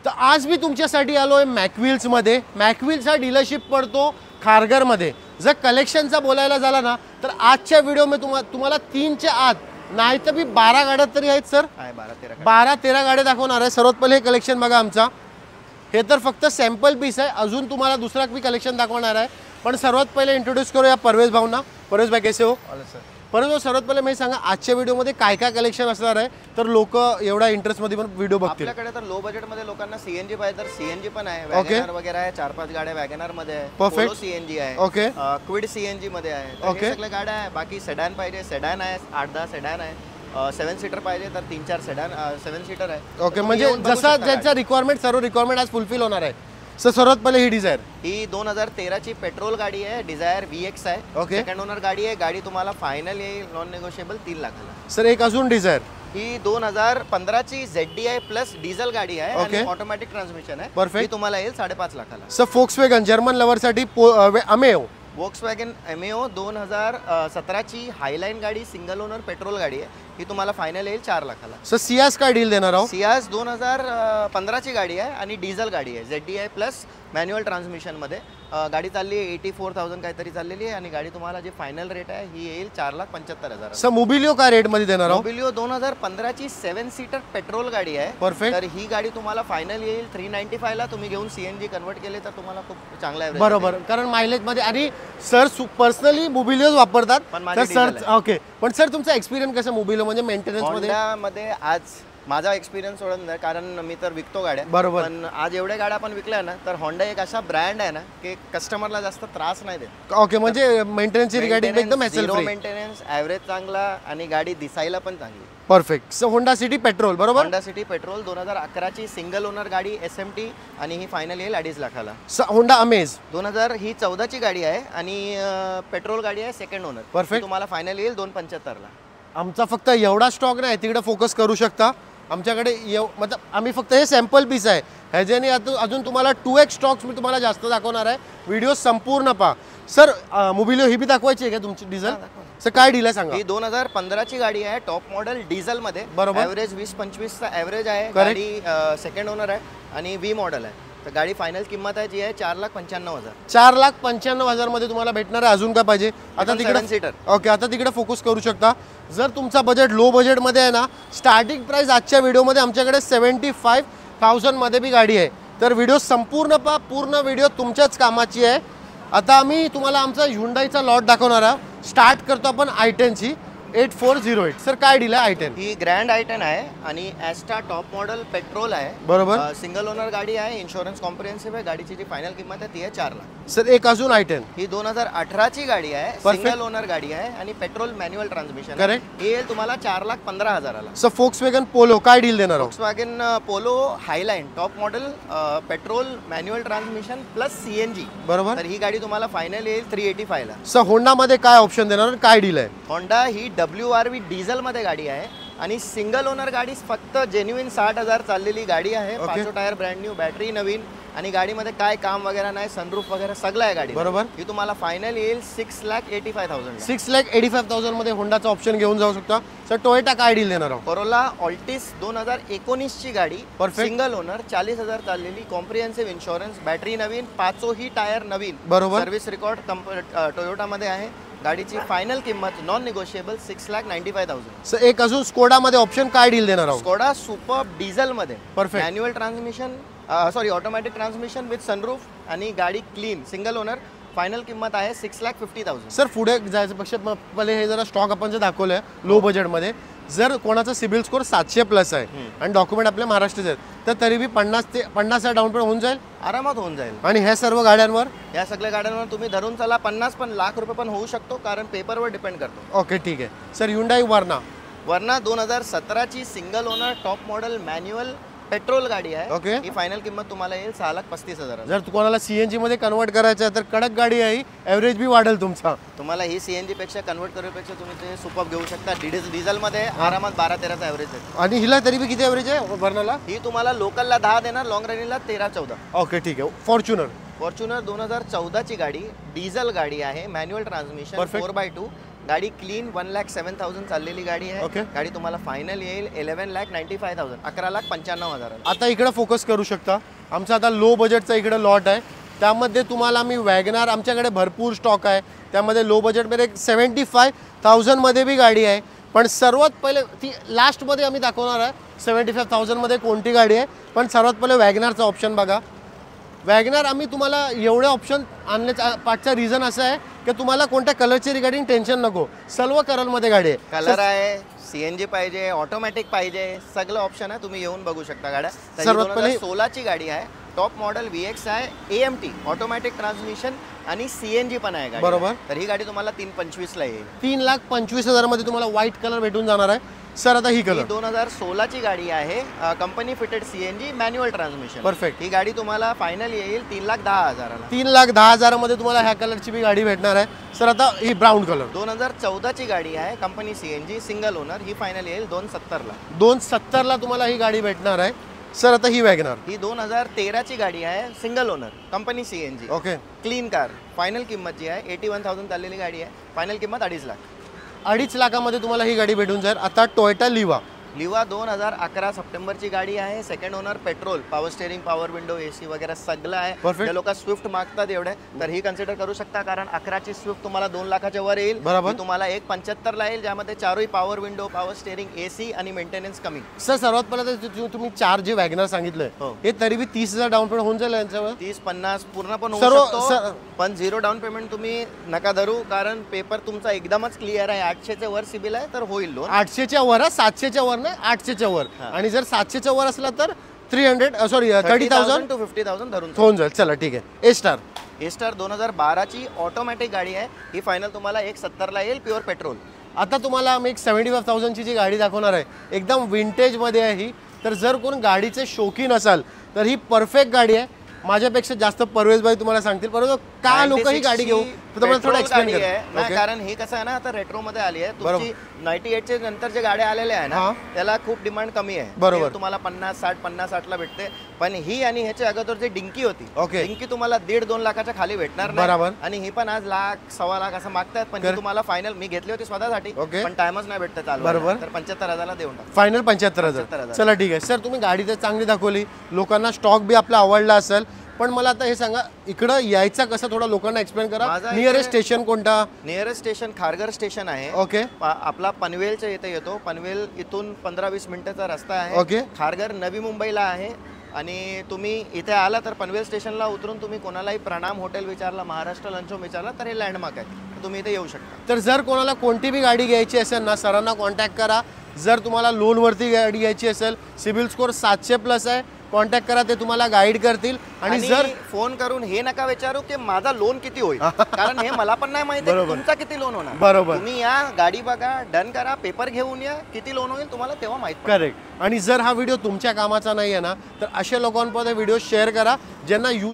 तर आज मी तुमच्यासाठी आलोय मॅकव्हील्समध्ये। मॅकव्हील्स हा डीलरशिप पडतो खारघरमध्ये। जर कलेक्शनचा बोलायला झाला ना तर आजच्या व्हिडिओ में तुम्हाला 3च्या आत नाही तर मी 12 गाड्या तरी आहेत सर, 12-13 गाड्या दाखवणार आहे। सर्वात पहिले हे कलेक्शन बघा आमचा, हे तर फक्त सॅम्पल पीस आहे, अजून तुम्हाला दुसरा मी कलेक्शन दाखवणार आहे। पण सर्वात पहिले इंट्रोड्यूस करूया परवेश भाऊंना। परवेश भाई कैसे हो? परवेश भाऊ, सर्वात पहिले मी सांगा आजच्या व्हिडिओमध्ये काय काय कलेक्शन असणार आहे तर लोक एवढा इंटरेस्ट मध्ये पण व्हिडिओ बघतील। आपल्याकडे तर लो बजेट मध्ये लोकांना सीएनजी पाहिजे तर सीएनजी पण आहे, वॅगनर वगैरे आहे, 4-5 गाड्या वॅगनर मध्ये आहे, परफेक्ट सीएनजी आहे, ओके, क्विड सीएनजी मध्ये आहे, हे सगळ्या गाड्या आहे। बाकी सेडान पाहिजे सेडान आहे, 8-10 सेडान आहे, 7 सीटर पाहिजे तर 3-4 सेडान 7 सीटर आहे। ओके, म्हणजे जसा ज्यांचा रिक्वायरमेंट सर्व रिक्वायरमेंट आज फुलफिल होणार आहे। सर सर्वात पहिले ही डिझायर, ही 2013 ची पेट्रोल गाडी आहे, डिझायर VX आहे, ओके, सेकंड ओनर गाडी आहे। गाडी तुम्हाला फायनल येईल नॉन नेगोशिएबल 3 लाखाला। सर एक अजून डिझायर, ही 2015 ची ZDI प्लस डिझेल गाडी आहे आणि ऑटोमॅटिक ट्रान्समिशन आहे, परफेक्ट, तुम्हाला येईल 5.5 लाखाला। सर फोक्सवॅगन जर्मन लवर साठी अमेओ, वॉक्सवॅगन एमेओ 2017 ची हायलाईन गाडी, सिंगल ओनर पेट्रोल गाडी आहे, ही तुम्हाला फायनल येईल 4 लाखाला। सर सियास काय डील देणार आहोत? सियास 2015 ची गाडी आहे आणि डिझेल गाडी आहे, ZDI प्लस मॅन्युअल ट्रान्समिशन मध्ये गाडी चालली आहे 84,000 काहीतरी चाललेली आहे आणि गाडी तुम्हाला जे फायनल रेट आहे ही येईल 4,75,000। सर मोबिलिओ काय रेट मध्ये देणार आहोत? मोबिलिओ 2015 ची 7 सीटर पेट्रोल गाडी आहे, परफेक्ट, तर ही गाडी तुम्हाला फायनल येईल 395 ला। तुम्ही घेऊन सीएनजी कन्वर्ट केले तर तुम्हाला खूप चांगला आहे, बरोबर, कारण मायलेज मध्ये। आणि सर पर्सनली मोबिलिओ वापरतात तर सर ओके, पण सर तुमचा एक्सपिरियन्स कसा मोबिलिओ म्हणजे मेंटेनन्स मध्ये? आज माझा एक्सपिरियन्स सोडून द्या, कारण मी तर विकतो गाड्या, बरोबर, पण आज एवढ्या गाड्या पण विकल्या ना तर होंडा एक असा ब्रँड आहे ना की कस्टमरला जास्त त्रास नाही देत। ओके, म्हणजे मेंटेनन्स रिगार्डिंग एकदम हॅसल फ्री, मेंटेनन्स, ॲव्हरेज चांगला आणि गाडी दिसायला पण चांगली, perfect. So Honda city petrol, बरोबर, होंडा सिटी पेट्रोल 2011 ची सिंगल ओनर गाडी SMT आणि ही फायनल येईल 2.5 लाखाला। होंडा अमेज 2000 ही 14 ची गाडी आहे आणि पेट्रोल गाडी आहे, सेकंड ओनर, परफेक्ट, तुम्हाला फायनल येईल 275 ला। आमचा फक्त एवढा स्टॉक नाही, तिकडे फोकस करू शकता आमच्याकडे। मतलब आम्ही फक्त हे सॅम्पल पीस आहे, ह्याच्याने अजून तुम्हाला 2x स्टॉक्स मी तुम्हाला जास्त दाखवणार आहे। व्हिडिओ संपूर्ण पहा। सर मोबिलिओ ही बी दाखवायची आहे का तुमची डिझेल? सर काय डील आहे सांगा? ही 2015 ची गाडी आहे, टॉप मॉडेल डिझेल मध्ये, बरोबर, ॲव्हरेज 20-25 चा ॲव्हरेज आहे, गाडी सेकंड ओनर आहे आणि V मॉडेल आहे। तर गाडी फायनल किंमत आहे जी आहे 4,95,000। 4,95,000 मध्ये तुम्हाला भेटणार आहे। अजून काय पाहिजे? आता तिकडे सीटर, ओके, आता तिकडे फोकस करू शकता। जर तुमचा बजेट लो बजेट मध्ये आहे ना, स्टार्टिंग प्राइस आजच्या व्हिडिओमध्ये आमच्याकडे 75,000 मध्ये बी गाडी आहे। तर व्हिडिओ संपूर्ण पहा, पूर्ण व्हिडिओ तुमच्याच कामाची आहे। आता आम्ही तुम्हाला आमचा ह्युंडाईचा लॉट दाखवणार आहोत। स्टार्ट करतो आपण i10 ची 8408। सर काय डील आहे i10? ही ग्रँड i10 आहे आणि ॲस्टा टॉप मॉडेल पेट्रोल आहे, बरोबर, सिंगल ओनर गाडी आहे, इन्शुरन्स कॉम्प्रिहेन्सिव्ह आहे। गाडीची जी फायनल किंमत आहे ती आहे 4 लाख। सर एक अजून i10, ही 2018 ची गाडी आहे, सिंगल ओनर गाडी आहे आणि पेट्रोल मॅन्युअल ट्रान्समिशन, करेक्ट, ही येईल तुम्हाला 4,15,000 सर फोक्सवॅगन पोलो काय डील देणार आहोत? Volkswagen Polo Highline top model, petrol manual transmission plus CNG, बरोबर, तर ही गाडी तुम्हाला फायनल येईल 385 ला। सर होंडा मध्ये काय ऑप्शन देणार, काय डील आहे? होंडा ही WRV डिझेल मध्ये गाडी आहे आणि सिंगल ओनर गाडी, फक्त जेन्युइन 60,000 चाललेली गाडी आहे, 5 टायर ब्रँड न्यू, बॅटरी नवीन आणि गाडीमध्ये काय काम वगैरे नाही, सनरूफ वगैरे सगळं आहे गाडी, बरोबर। ही तुम्हाला फायनल येईल 6,85,000। 6,85,000 मध्ये होंडाचा ऑप्शन घेऊन जाऊ शकता। सर टोयोटा काय डील देणार आहोत? कोरोला ऑल्टिस 2019 ची गाडी, सिंगल ओनर, 40,000 चाललेली, कॉम्प्रिहेन्सिव्ह इन्शुरन्स, बॅटरी नवीन, 5ही टायर नवीन, बरोबर, सर्व्हिस रेकॉर्ड टोयोटा मध्ये आहे। गाडीची फायनल किंमत नॉन निगोशिएबल 6,95,000। सर एक अजून स्कोडा मध्ये ऑप्शन काय डील देणार आहोत? स्कोडा सुपर्ब डिझेल मध्ये, perfect, manual transmission, sorry automatic transmission with sunroof आणि गाडी क्लीन, सिंगल ओनर, फायनल किंमत आहे 6,50,000। सर पुढे जायच्यापेक्षा पहिले हे जरा स्टॉक आपण जे दाखवलंय लो बजेट मध्ये, जर कोणाचा सिबिल स्कोर 700+ आहे आणि डॉक्युमेंट आपल्या महाराष्ट्राचे आहेत तर तरी बी 50 डाऊन पेमेंट होऊन जाईल, आरामात होऊन जाईल। आणि ह्या सर्व गाड्यांवर, या सगळ्या गाड्यांवर तुम्ही धरून चला 50 पण लाख रुपये पण होऊ शकतो, कारण पेपरवर डिपेंड करतो। ओके ठीक आहे। सर ह्युंडाई वर्ना 2017 ची single owner top model manual petrol गाडी आहे, ओके, ही फायनल किंमत तुम्हाला येईल 6,35,000। जर कोणाला CNG मध्ये कन्वर्ट करायचं आहे तर कडक गाडी आहे, ॲव्हरेज बी वाढेल तुमचा। तुम्हाला ही CNG पेक्षा कन्वर्ट करण्यापेक्षा तुम्ही ते सुपर्ब घेऊ शकता, डिझेल मध्ये आरामात 12-13 चा ॲव्हरेज आहे। आणि हिला तरी बी किती ॲव्हरेज आहे वर्नाला? ही तुम्हाला लोकलला 10 देणार, लॉंग रनिंगला 13-14। ओके ठीक आहे। फॉर्च्युनर 2014 ची गाडी, डिझेल गाडी आहे, मॅन्युअल ट्रान्समिशन, 4x2, गाडी क्लीन 1,07,000 चाललेली गाडी आहे. Okay. गाडी तुम्हाला फायनल येईल 11,95,000, 11,95,000. आता इकडे फोकस करू शकता. आमचा आता लो बजेटचा इकडे लॉट आहे, त्यामध्ये तुम्हाला मी वॅगनार, आमच्याकडे भरपूर स्टॉक आहे. त्यामध्ये लो बजेटमध्ये 75,000 मध्ये बी गाडी आहे. पण सर्वात पहिले ती लास्टमध्ये आम्ही दाखवणार आहे 75,000 मध्ये कोणती गाडी आहे. पण सर्वात पहिले वॅगनारचा ऑप्शन बघा. वॅगनार आम्ही तुम्हाला एवढे ऑप्शन आणण्याचा पाठचा रिझन असं आहे की तुम्हाला कोणत्या कलरची रिगार्डिंग टेन्शन नको. सर्व कलरमध्ये गाडी आहे. कलर आहे, सीएनजी पाहिजे, ऑटोमॅटिक पाहिजे, सगळं ऑप्शन आहे. तुम्ही येऊन बघू शकता गाड्या. सर्वात पहिले 16ची गाडी आहे. टॉप मॉडेल VX आहे, AMT ऑटोमॅटिक ट्रान्समिशन आणि सीएनजी पण आहे गाडी. बरोबर. तर ही गाडी तुम्हाला 3,25,000 येईल. 3,25,000 मध्ये तुम्हाला व्हाईट कलर भेटून जाणार आहे. सर आता ही कलर 2016ची गाडी आहे, company fitted CNG manual transmission. Perfect. ही गाडी तुम्हाला फायनल येईल 3,10,000. 3,10,000 मध्ये तुम्हाला ह्या कलरची बी गाडी भेटणार आहे. सर आता ही ब्राऊन कलर 2014ची गाडी आहे, कंपनी सीएनजी सिंगल ओनर. ही फायनल येईल 2,70,000. 2,70,000 तुम्हाला ही गाडी भेटणार आहे. सर आता ही वॅगनार ही 2013ची गाडी आहे, single owner, company CNG. Okay. Clean car. Final किंमत जी आहे 81,000 चाललेली गाडी आहे. फायनल किंमत 2.5 लाख. 2.5 लाखामध्ये तुम्हाला ही गाडी भेटून जाईल. आता टोयोटा लिवा 2011 सप्टेंबरची गाडी आहे, second owner, petrol, power steering, power window, AC वगैरे सगळं आहे. Perfect. जे लोक स्विफ्ट मागतात एवढे, तर ही कन्सिडर करू शकता, कारण 11ची स्विफ्ट तुम्हाला 2 लाखाच्या वर येईल. बरोबर. ही तुम्हाला 1,75,000 येईल, ज्यामध्ये चारही power window, power steering, AC आणि मेंटेनन्स कमी. सर सर्वात पहिला तर तुम्ही 4 जे वॅगनार सांगितलंय हो. हे तरी बी 30,000 डाऊन पेमेंट होऊन जाईल यांच्यावर. 30-50 पूर्ण पण होऊ सर्व- शकतो, पण 0 डाऊन पेमेंट तुम्ही नका धरू, कारण पेपर तुमचा एकदमच क्लिअर आहे. 800च्या वर सिबिल आहे, तर होईल लोन. 800च्या वर, 700च्या वर नाही, 800च्या वर. आणि जर 700च्या वर असला तर 30,000 to 50,000 धरून होऊन जाईल. चला ठीक आहे. ए स्टार 2012ची ऑटोमॅटिक गाडी आहे. ही फायनल तुम्हाला 1,70,000 येईल, प्युअर पेट्रोल. आता तुम्हाला आम्ही 75,000ची जी गाडी दाखवणार आहे, एकदम विंटेजमध्ये आहे ही. तर जर कोण गाडीचे शौकीन असाल तर ही परफेक्ट गाडी आहे. माझ्यापेक्षा जास्त परवेजभाई तुम्हाला सांगतील. परंतु का लोक ही गाडी घेऊ, तुम्हाला थोडं एक्सप्लेन करा. कारण ही कसं आहे ना, आता रेट्रो मध्ये आली आहे. तुमची 98चे नंतर जे गाड्या आलेल्या आहे ना, त्याला खूप डिमांड कमी आहे. बरोबर. तुम्हाला 50-60 ला भेटते. पण ही आणि ह्याच्या अगोदर जे डिंकी होती, ओके, डिंकी तुम्हाला 1.5-2 लाखाच्या खाली भेटणार नाही. बरोबर. आणि ही पण आज 1,00,000-1,15,000 असं मागतात. पण ही तुम्हाला फायनल मी घेतली होती स्वतःसाठी, पण टाइमच नाही भेटत चालू. बरोबर. तर 75,000 देऊन टाक. फायनल 75,000. चला ठीक आहे. सर तुम्ही गाडी तर चांगली दाखवली, लोकांना स्टॉक बी आपला आवडला असेल. पण मला आता हे सांगा, इकडं यायचं कसं, थोडं लोकांना एक्सप्लेन करा. नियरेस्ट स्टेशन कोणता? नियरेस्ट स्टेशन खारघर स्टेशन आहे. ओके. आपला पनवेलच्या इथे येतो. पनवेल इथून 15-20 मिनिटाचा रस्ता आहे. ओके. खारघर नवी मुंबईला आहे. आणि तुम्ही इथे आला तर पनवेल स्टेशनला उतरून तुम्ही कोणालाही प्रणाम हॉटेल विचारला, महाराष्ट्र लंच होम विचारला, तर हे लँडमार्क आहे. तुम्ही इथे येऊ शकता. तर जर कोणाला कोणती बी गाडी घ्यायची असेल ना, सरांना कॉन्टॅक्ट करा. जर तुम्हाला लोनवरती गाडी घ्यायची असेल, सिबिल स्कोर 700+ आहे, कॉन्टॅक्ट करा, ते तुम्हाला गाईड करतील. आणि जर फोन करून हे नका विचारू की माझा लोन किती होईल, कारण हे मला पण नाही माहिती तुमचा किती लोन होणार. बरोबर. तुम्ही या, गाडी बघा, डन करा, पेपर घेऊन या, किती लोन होईल तुम्हाला तेव्हा माहिती. करेक्ट. आणि जर हा व्हिडिओ तुमच्या कामाचा नाही आहे ना, तर अशा लोकांपर्यंत व्हिडिओ शेअर करा ज्यांना